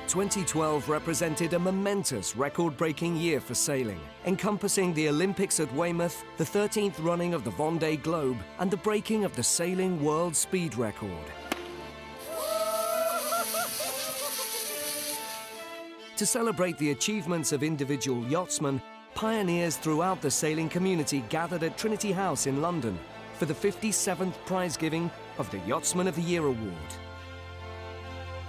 2012 represented a momentous record-breaking year for sailing, encompassing the Olympics at Weymouth, the 13th running of the Vendée Globe, and the breaking of the sailing world speed record. To celebrate the achievements of individual yachtsmen, pioneers throughout the sailing community gathered at Trinity House in London for the 57th prize giving of the Yachtsman of the Year Award.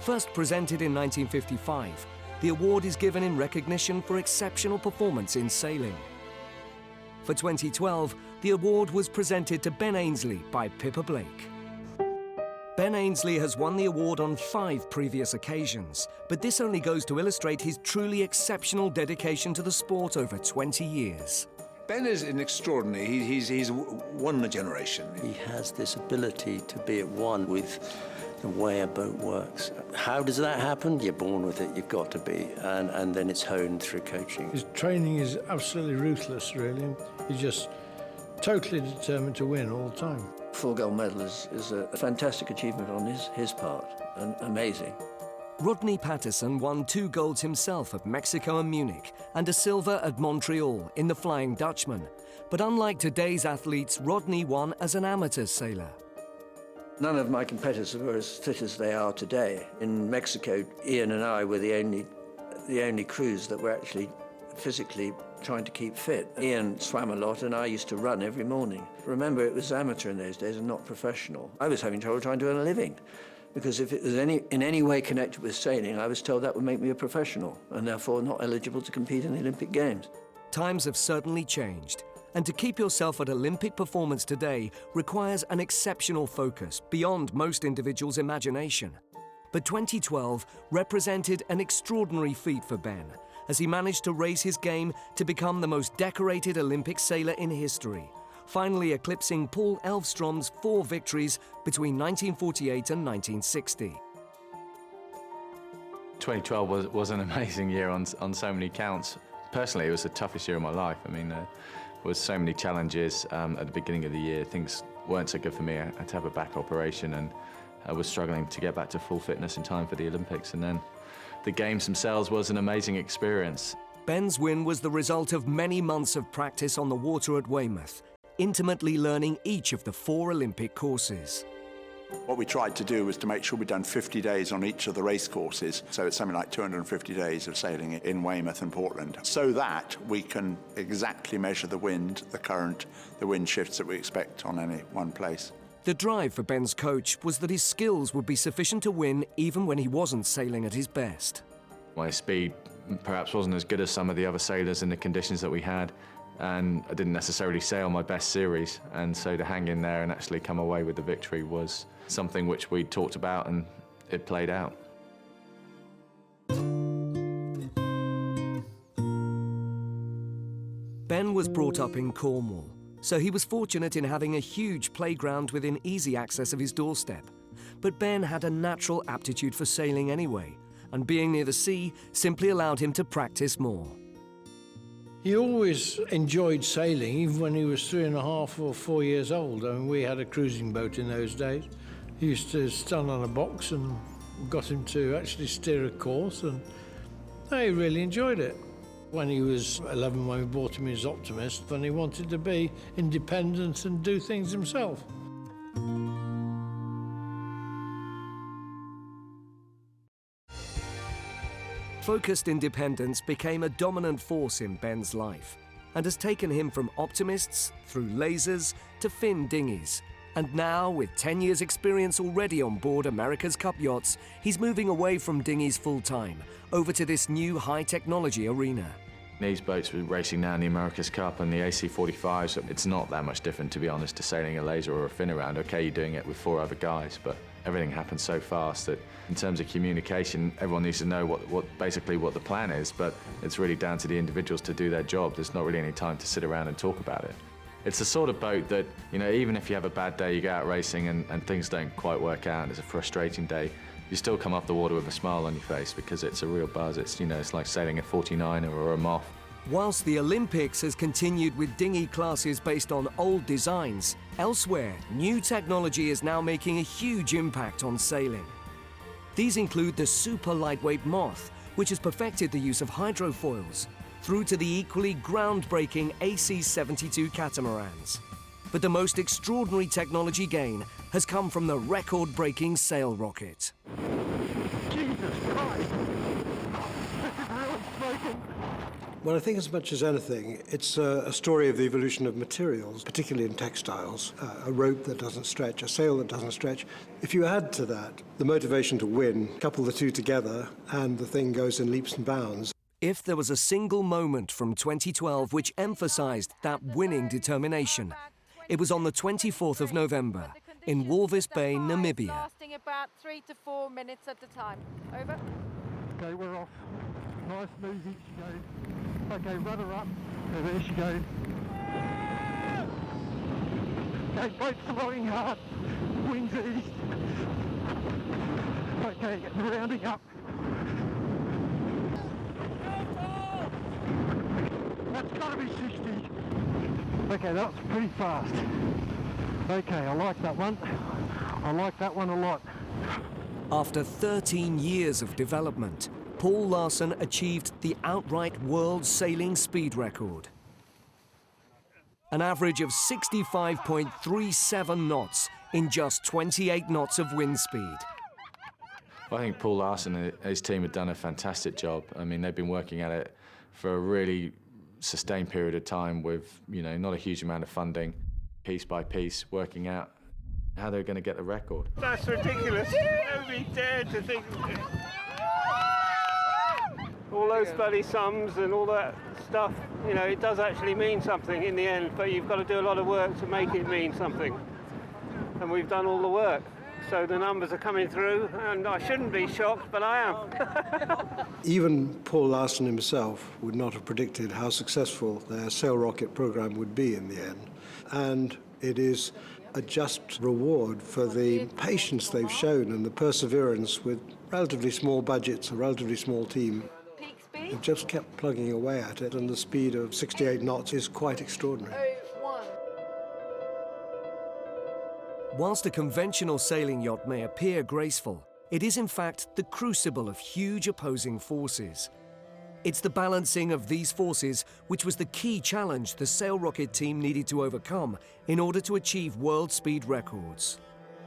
First presented in 1955, the award is given in recognition for exceptional performance in sailing. For 2012, the award was presented to Ben Ainslie by Pippa Blake. Ben Ainslie has won the award on 5 previous occasions, but this only goes to illustrate his truly exceptional dedication to the sport over 20 years. Ben is an extraordinary, he's one a generation. He has this ability to be at one with the way a boat works. How does that happen? You're born with it, you've got to be, and then it's honed through coaching. His training is absolutely ruthless, really. He's just totally determined to win all the time. 4 gold medal is a fantastic achievement on his part, and amazing. Rodney Patterson won 2 golds himself at Mexico and Munich, and a silver at Montreal in the Flying Dutchman. But unlike today's athletes, Rodney won as an amateur sailor. None of my competitors were as fit as they are today. In Mexico, Ian and I were the only crews that were actually physically trying to keep fit. Ian swam a lot and I used to run every morning. Remember, it was amateur in those days and not professional. I was having trouble trying to earn a living because if it was in any way connected with sailing, I was told that would make me a professional and therefore not eligible to compete in the Olympic Games. Times have certainly changed, and to keep yourself at Olympic performance today requires an exceptional focus beyond most individuals' imagination. But 2012 represented an extraordinary feat for Ben, as he managed to raise his game to become the most decorated Olympic sailor in history, finally eclipsing Paul Elvstrom's 4 victories between 1948 and 1960. 2012 was an amazing year on so many counts. Personally, it was the toughest year of my life. I mean, there was so many challenges at the beginning of the year. Things weren't so good for me. I had to have a back operation and I was struggling to get back to full fitness in time for the Olympics. And then the Games themselves was an amazing experience. Ben's win was the result of many months of practice on the water at Weymouth, intimately learning each of the 4 Olympic courses. What we tried to do was to make sure we'd done 50 days on each of the race courses, so it's something like 250 days of sailing in Weymouth and Portland, so that we can exactly measure the wind, the current, the wind shifts that we expect on any one place. The drive for Ben's coach was that his skills would be sufficient to win even when he wasn't sailing at his best. My speed perhaps wasn't as good as some of the other sailors in the conditions that we had, and I didn't necessarily sail my best series, and so to hang in there and actually come away with the victory was something which we talked about, and it played out. Ben was brought up in Cornwall, so he was fortunate in having a huge playground within easy access of his doorstep. But Ben had a natural aptitude for sailing anyway, and being near the sea simply allowed him to practice more. He always enjoyed sailing, even when he was 3.5 or 4 years old. I mean, we had a cruising boat in those days. He used to stand on a box and got him to actually steer a course, and he really enjoyed it. When he was 11, when we bought him his Optimist, then he wanted to be independent and do things himself. Focused independence became a dominant force in Ben's life and has taken him from optimists through lasers to fin dinghies. And now, with 10 years' experience already on board America's Cup yachts, he's moving away from dinghies full-time, over to this new high-technology arena. These boats were racing now in the America's Cup and the AC-45s. So it's not that much different, to be honest, to sailing a laser or a fin around. Okay, you're doing it with 4 other guys, but everything happens so fast that in terms of communication, everyone needs to know basically what the plan is, but it's really down to the individuals to do their job. There's not really any time to sit around and talk about it. It's the sort of boat that, you know, even if you have a bad day, you go out racing and things don't quite work out, and it's a frustrating day, you still come off the water with a smile on your face because it's a real buzz. It's, you know, it's like sailing a 49er or a Moth. Whilst the Olympics has continued with dinghy classes based on old designs, elsewhere, new technology is now making a huge impact on sailing. These include the super lightweight Moth, which has perfected the use of hydrofoils, through to the equally groundbreaking AC-72 catamarans. But the most extraordinary technology gain has come from the record-breaking Sailrocket. Well, I think as much as anything, it's a story of the evolution of materials, particularly in textiles. A rope that doesn't stretch, a sail that doesn't stretch. If you add to that the motivation to win, couple the two together, and the thing goes in leaps and bounds. If there was a single moment from 2012 which emphasised that winning determination, it was on the 24th of November in Walvis Bay, Namibia. Lasting about 3 to 4 minutes at a time. Over. Okay, we're off. Nice, smooth, easy go. Okay, rudder up. So there she goes. Okay, boat's rowing hard. Wings east. Okay, rounding up. That's got to be 60. Okay, that's pretty fast. Okay, I like that one. I like that one a lot. After 13 years of development, Paul Larsen achieved the outright world sailing speed record. An average of 65.37 knots in just 28 knots of wind speed. I think Paul Larsen and his team have done a fantastic job. I mean, they've been working at it for a really sustained period of time with, not a huge amount of funding, piece by piece, working out how they're going to get the record. That's ridiculous. Nobody dared to think of it. All those bloody sums and all that stuff, it does actually mean something in the end, but you've got to do a lot of work to make it mean something. And we've done all the work. So the numbers are coming through, and I shouldn't be shocked, but I am. Even Paul Larsen himself would not have predicted how successful their Sailrocket program would be in the end. And it is a just reward for the patience they've shown and the perseverance with relatively small budgets, a relatively small team. They've just kept plugging away at it, and the speed of 68 knots is quite extraordinary. Whilst a conventional sailing yacht may appear graceful, it is in fact the crucible of huge opposing forces. It's the balancing of these forces which was the key challenge the Sailrocket team needed to overcome in order to achieve world speed records.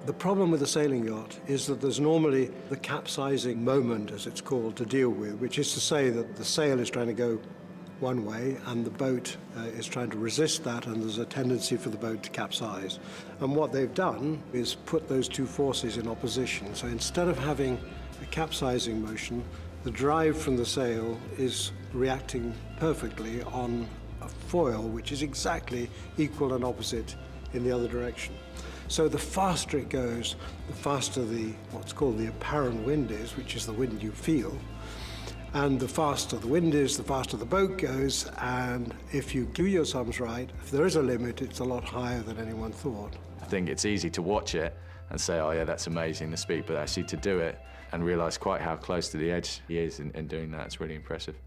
The problem with a sailing yacht is that there's normally the capsizing moment, as it's called, to deal with, which is to say that the sail is trying to go one way and the boat is trying to resist that, and there's a tendency for the boat to capsize. And what they've done is put those two forces in opposition. So instead of having a capsizing motion, the drive from the sail is reacting perfectly on a foil which is exactly equal and opposite in the other direction. So the faster it goes, the faster what's called the apparent wind is, which is the wind you feel. And the faster the wind is, the faster the boat goes. And if you do your sums right, if there is a limit, it's a lot higher than anyone thought. I think it's easy to watch it and say, oh yeah, that's amazing, the speed, but actually to do it and realise quite how close to the edge he is in doing that, it's really impressive.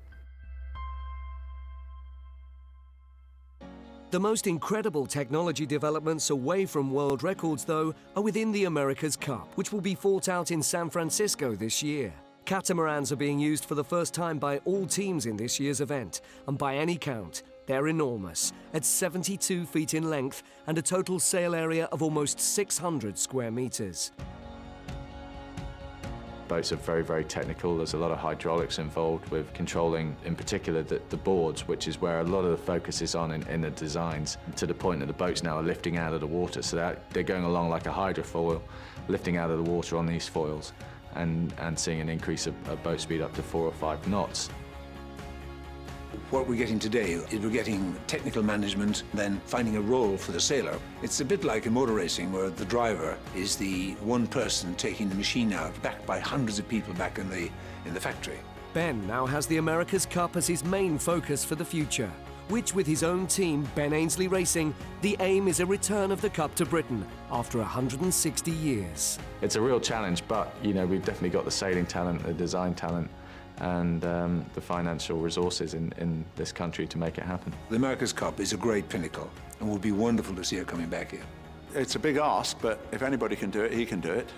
The most incredible technology developments away from world records, though, are within the America's Cup, which will be fought out in San Francisco this year. Catamarans are being used for the first time by all teams in this year's event, and by any count, they're enormous, at 72 feet in length and a total sail area of almost 600 square meters. Boats are very, very technical. There's a lot of hydraulics involved with controlling, in particular, the boards, which is where a lot of the focus is on in the designs, to the point that the boats now are lifting out of the water. So they're going along like a hydrofoil, lifting out of the water on these foils and seeing an increase of boat speed up to 4 or 5 knots. What we're getting today is we're getting technical management, then finding a role for the sailor. It's a bit like in motor racing, where the driver is the one person taking the machine out, backed by hundreds of people back in the factory. Ben now has the America's Cup as his main focus for the future, which with his own team, Ben Ainslie Racing, the aim is a return of the Cup to Britain after 160 years. It's a real challenge, but we've definitely got the sailing talent, the design talent, and the financial resources in this country to make it happen. The America's Cup is a great pinnacle, and would be wonderful to see it coming back here. It's a big ask, but if anybody can do it, he can do it.